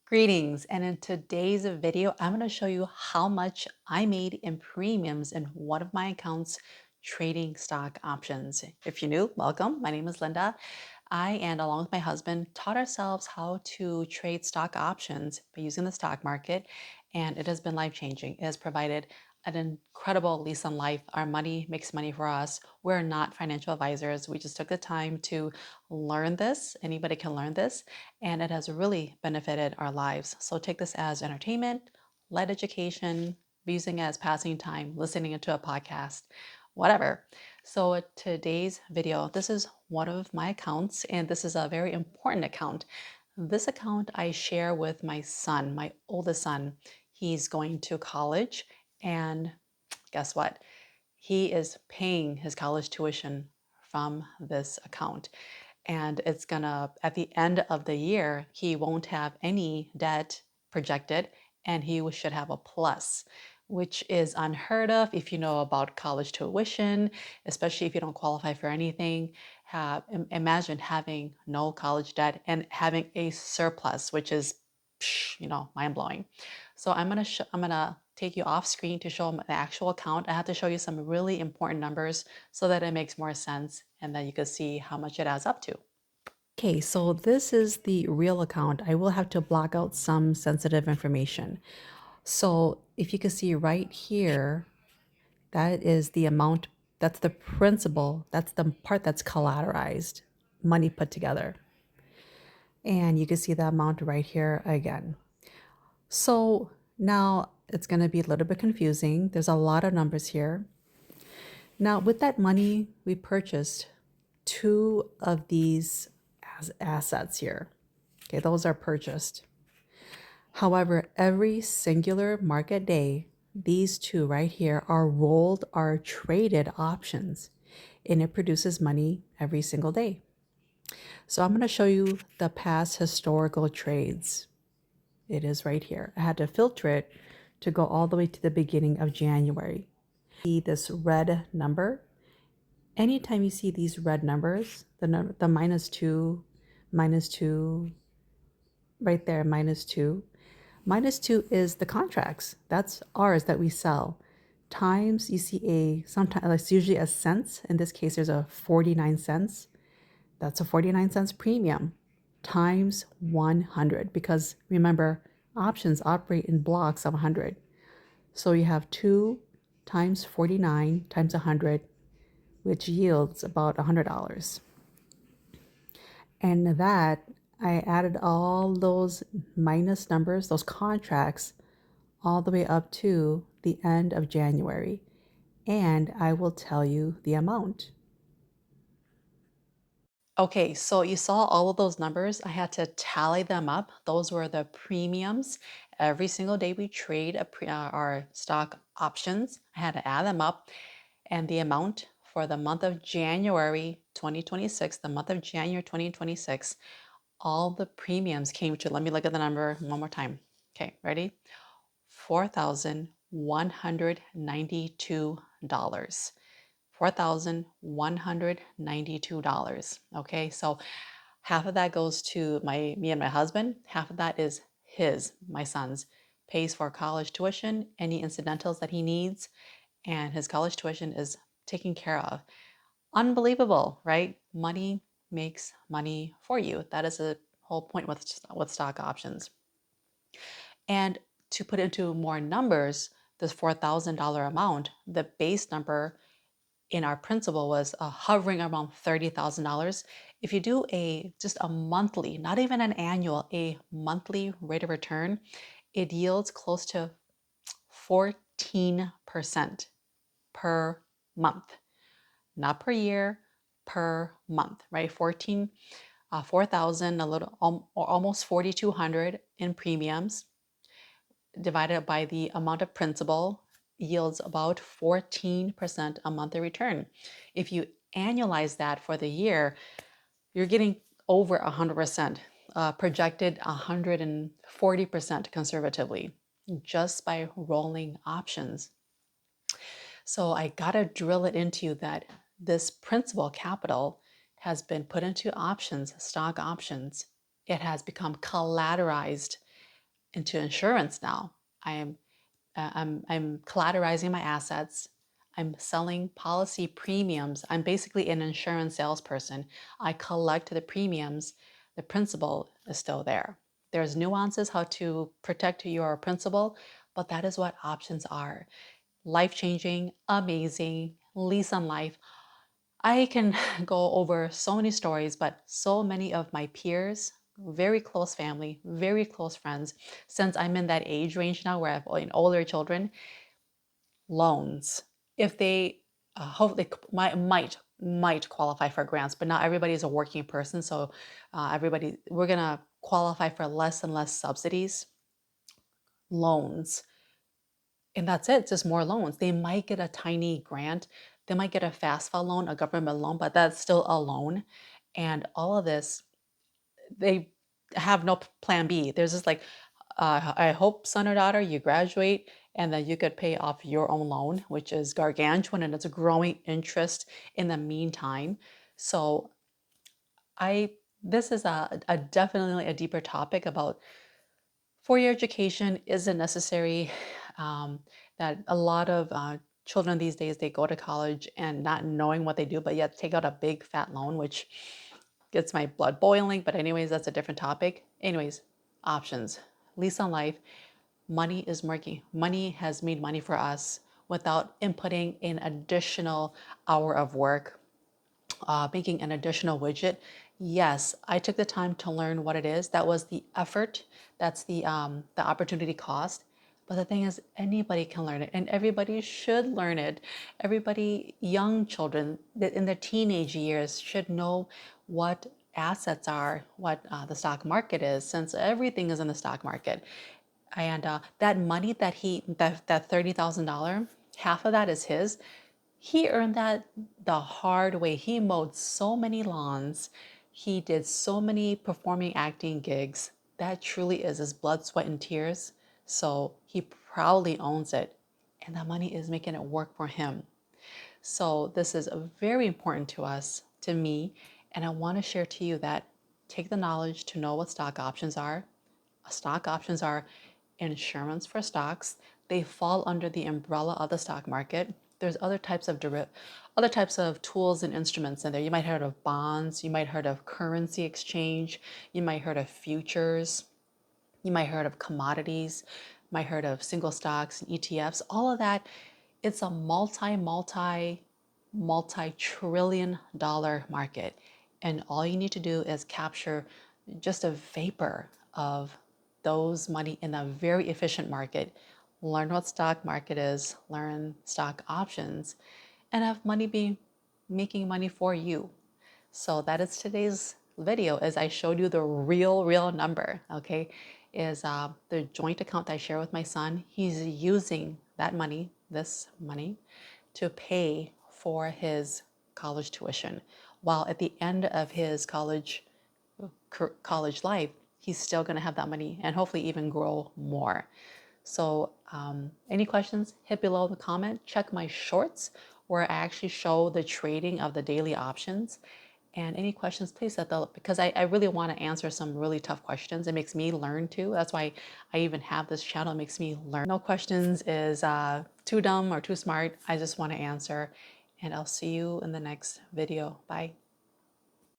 Greetings, and in today's video, I'm going to show you how much I made in premiums in one of my accounts trading stock options. If you're new, welcome. My name is Linda. I and along with my husband taught ourselves how to trade stock options by using the stock market, and it has been life-changing. It has provided an incredible lease on life. Our money makes money for us. We're not financial advisors. We just took the time to learn this. Anybody can learn this, and it has really benefited our lives. So take this as entertainment, light education, using it as passing time, listening to a podcast, whatever. So today's video, this is one of my accounts, and this is a very important account. This account I share with my son, my oldest son. He's going to college, and guess what? He is paying his college tuition from this account. And it's gonna, at the end of the year, he won't have any debt projected, and he should have a plus, which is unheard of if you know about college tuition, especially if you don't qualify for anything. Imagine having no college debt and having a surplus, which is, mind blowing. So I'm gonna take you off screen to show them the actual account. I have to show you some really important numbers so that it makes more sense and then you can see how much it adds up to. Okay, so this is the real account. I will have to block out some sensitive information. So if you can see right here, that is the amount, that's the principal, that's the part that's collateralized, money put together. And you can see the amount right here again. So now it's going to be a little bit confusing. There's a lot of numbers here. Now, with that money, we purchased two of these assets here. Okay, those are purchased. However, every singular market day, these two right here are traded options, and it produces money every single day. So I'm going to show you the past historical trades. It is right here. I had to filter it to go all the way to the beginning of January. See this red number? Anytime you see these red numbers, the minus two, right there, minus two. Minus two is the contracts. That's ours that we sell. Times, you see sometimes it's usually a cents. In this case, there's a 49 cents. That's a 49 cents premium times 100, because remember, options operate in blocks of 100. So you have 2 times 49 times 100, which yields about $100. And that, I added all those minus numbers, those contracts, all the way up to the end of January. And I will tell you the amount. Okay, so you saw all of those numbers. I had to tally them up. Those were the premiums. Every single day we trade our stock options. I had to add them up. And the amount for the month of January 2026, the month of January 2026, all the premiums came to, let me look at the number one more time. Okay, ready? $4,192. $4,192. Okay, so half of that goes to me and my husband. Half of that is my son's. Pays for college tuition, any incidentals that he needs, and his college tuition is taken care of. Unbelievable, right? Money makes money for you. That is the whole point with stock options. And to put into more numbers, this $4,000 amount, the base number in our principal was hovering around $30,000. If you do just a monthly, not even an annual, a monthly rate of return, it yields close to 14% per month, not per year, per month, right? 4,000, a little, or almost 4,200 in premiums divided by the amount of principal yields about 14% a monthly return. If you annualize that for the year, you're getting over 100%, projected 140% conservatively, just by rolling options. So I gotta drill it into you that this principal capital has been put into options, stock options. It has become collateralized into insurance now. I'm collateralizing my assets. I'm selling policy premiums. I'm basically an insurance salesperson. I collect the premiums. The principal is still there. There's nuances how to protect your principal, but that is what options are. Life changing, amazing, lease on life. I can go over so many stories, but so many of my peers, very close family, very close friends, since I'm in that age range now where I have older children, loans. If they hope they might qualify for grants, but not everybody is a working person, so we're gonna qualify for less and less subsidies, loans, and that's it. Just more loans. They might get a tiny grant. They might get a FAFSA loan, a government loan, but that's still a loan. And all of this, they have no plan B. There's just like, I hope son or daughter, you graduate and then you could pay off your own loan, which is gargantuan and it's a growing interest in the meantime. So I this is a definitely a deeper topic about four-year education isn't necessary. That a lot of children these days they go to college and not knowing what they do, but yet take out a big fat loan, which gets my blood boiling. But anyways, that's a different topic. Anyways, options. Lease on life. Money is working. Money has made money for us without inputting an additional hour of work, making an additional widget. Yes, I took the time to learn what it is. That was the effort. That's the opportunity cost. But the thing is, anybody can learn it, and everybody should learn it. Everybody, young children in their teenage years, should know what assets are, what the stock market is, since everything is in the stock market. And that money that $30,000, half of that is his. He earned that the hard way. He mowed so many lawns. He did so many performing acting gigs. That truly is his blood, sweat, and tears. So he proudly owns it. And that money is making it work for him. So this is very important to us, to me. And I want to share to you that take the knowledge to know what stock options are. Stock options are insurance for stocks. They fall under the umbrella of the stock market. There's other types of tools and instruments in there. You might have heard of bonds, you might have heard of currency exchange, you might have heard of futures, you might have heard of commodities, you might have heard of single stocks and ETFs. All of that, it's a multi-trillion dollar market. And all you need to do is capture just a vapor of those money in a very efficient market. Learn what stock market is, learn stock options, and have money be making money for you. So that is today's video as I showed you the real number, okay, is the joint account I share with my son. He's using that money, this money, to pay for his college tuition. While at the end of his college life, he's still going to have that money and hopefully even grow more. So any questions, hit below the comment. Check my shorts where I actually show the trading of the daily options. And any questions, please set that up because I really want to answer some really tough questions. It makes me learn too. That's why I even have this channel. It makes me learn. No questions is too dumb or too smart. I just want to answer. And I'll see you in the next video. Bye.